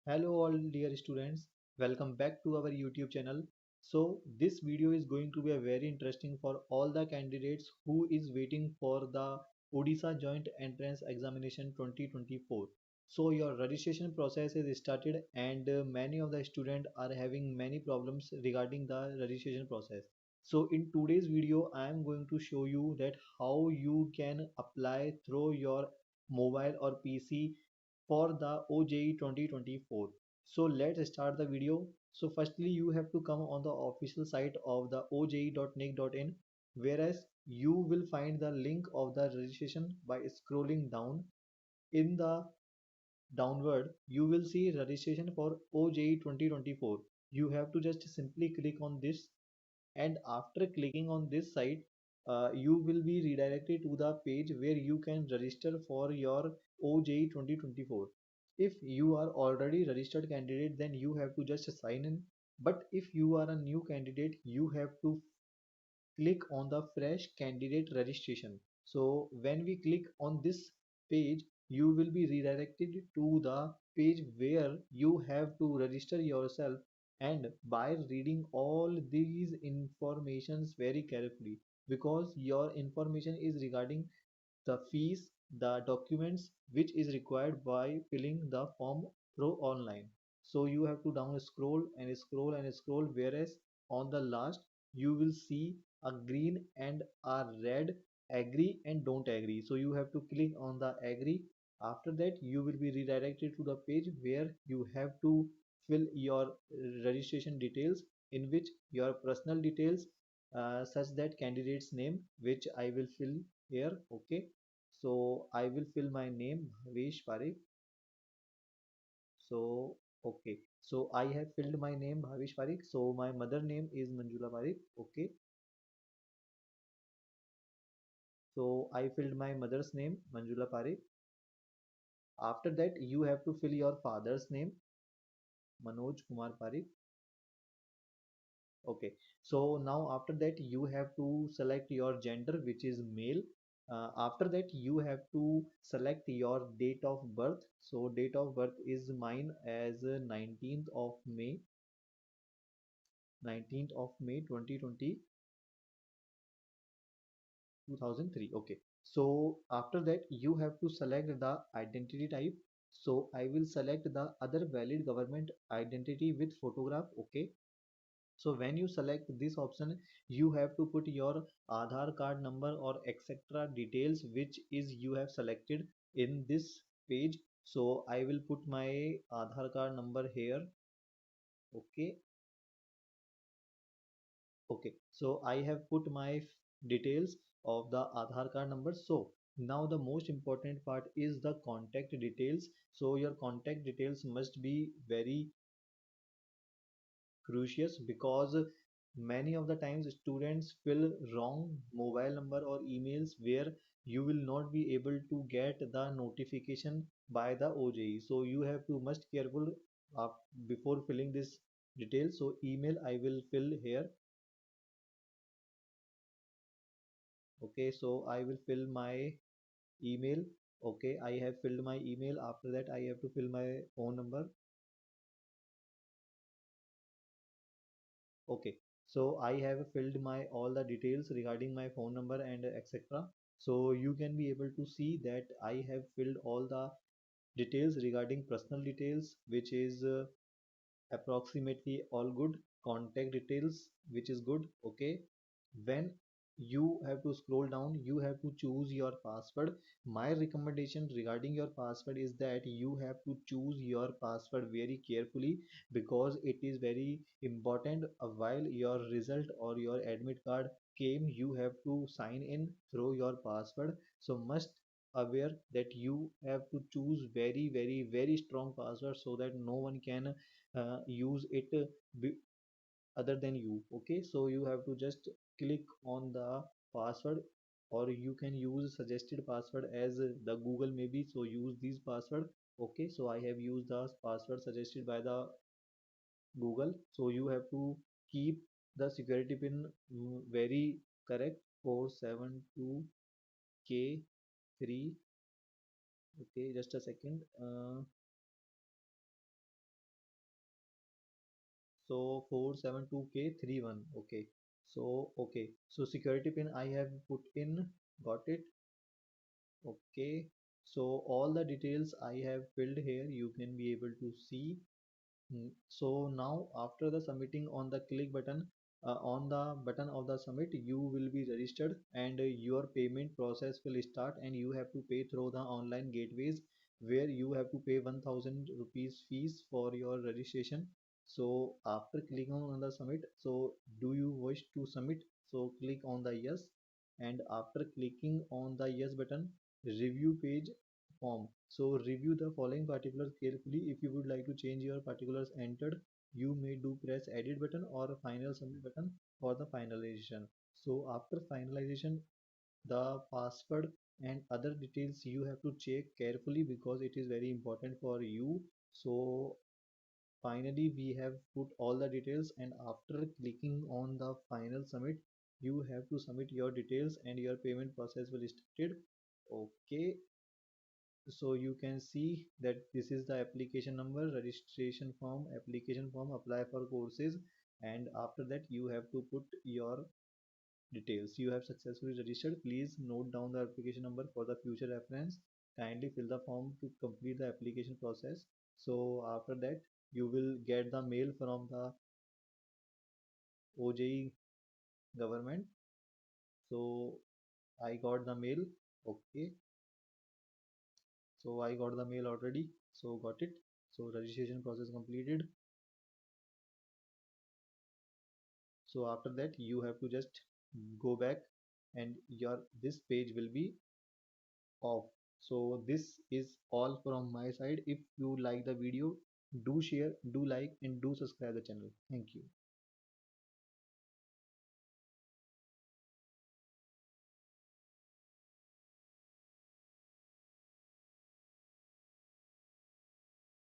Hello all dear students, welcome back to our YouTube channel. So this video is going to be a very interesting for all the candidates who is waiting for the Odisha Joint Entrance Examination 2024. So your registration process is started and many of the students are having many problems regarding the registration process. So in today's video I am going to show you that how you can apply through your mobile or PC for the OJE 2024. So let's start the video. So firstly you have to come on the official site of the oje.nic.in, whereas you will find the link of the registration by scrolling down. In the downward you will see registration for OJE 2024. You have to just simply click on this, and after clicking on this site you will be redirected to the page where you can register for your OJE 2024. If you are already registered candidate, then you have to just sign in, but if you are a new candidate you have to click on the fresh candidate registration. So when we click on this page, you will be redirected to the page where you have to register yourself, and by reading all these informations very carefully, because your information is regarding the fees, the documents which is required by filling the form through online. So you have to down scroll and scroll and scroll, whereas on the last you will see a green and a red agree and don't agree. So you have to click on the agree. After that you will be redirected to the page where you have to fill your registration details, in which your personal details, such that candidate's name, which I will fill here. Okay, so I will fill my name Bhavesh Parekh. So okay, so I have filled my name Bhavesh Parekh. So my mother name is Manjula Parekh. Okay, so I filled my mother's name Manjula Parekh. After that you have to fill your father's name, Manoj Kumar Parekh. Okay, so now after that you have to select your gender, which is male. After that you have to select your date of birth. So date of birth is mine as 19th of May 2020 2003. Okay, so after that you have to select the identity type. So I will select the other valid government identity with photograph. Okay, so when you select this option, you have to put your Aadhaar card number or etc. details which is you have selected in this page. So I will put my Aadhaar card number here. Okay, okay. So I have put my details of the Aadhaar card number. So now the most important part is the contact details. So your contact details must be very crucial, because many of the times students fill wrong mobile number or emails where you will not be able to get the notification by the OJE. So you have to must careful uh, before filling this detail. So email I will fill here. Okay, so I will fill my email. Okay, I have filled my email. After that I have to fill my phone number. Okay, so I have filled my all the details regarding my phone number and etc. So you can be able to see that I have filled all the details regarding personal details, which is approximately all good. Contact details, which is good. Okay, when you have to scroll down, you have to choose your password. My recommendation regarding your password is that you have to choose your password very carefully, because it is very important. While your result or your admit card came, you have to sign in through your password. So must aware that you have to choose very very strong password, so that no one can use it other than you. Okay, so you have to just click on the password, or you can use suggested password as the Google maybe, so use this password. Okay, so I have used the password suggested by the Google. So you have to keep the security pin very correct. 472K3. Okay, just a second. So 472K31. Okay. So okay. So security pin I have put in. Got it. Okay. So all the details I have filled here, you can be able to see. So now after the submitting on the click button, on the button of the submit, you will be registered and your payment process will start, and you have to pay through the online gateways where you have to pay 1000 rupees fees for your registration. So after clicking on the submit, so do you wish to submit? So click on the yes, and after clicking on the yes button, review page form. So review the following particulars carefully. If you would like to change your particulars entered, you may do press edit button or final submit button for the finalization. So after finalization, the password and other details you have to check carefully because it is very important for you. So finally we have put all the details, and after clicking on the final submit, you have to submit your details and your payment process will started. Okay, so you can see that this is the application number, registration form, application form, apply for courses, and after that you have to put your details. You have successfully registered. Please note down the application number for the future reference. Kindly fill the form to complete the application process. So after that you will get the mail from the OJE government. So I got the mail. Okay, so I got the mail already, so got it. So registration process completed. So after that you have to just go back, and your this page will be off. So this is all from my side. If you like the video, do share, do like, and do subscribe the channel. Thank you.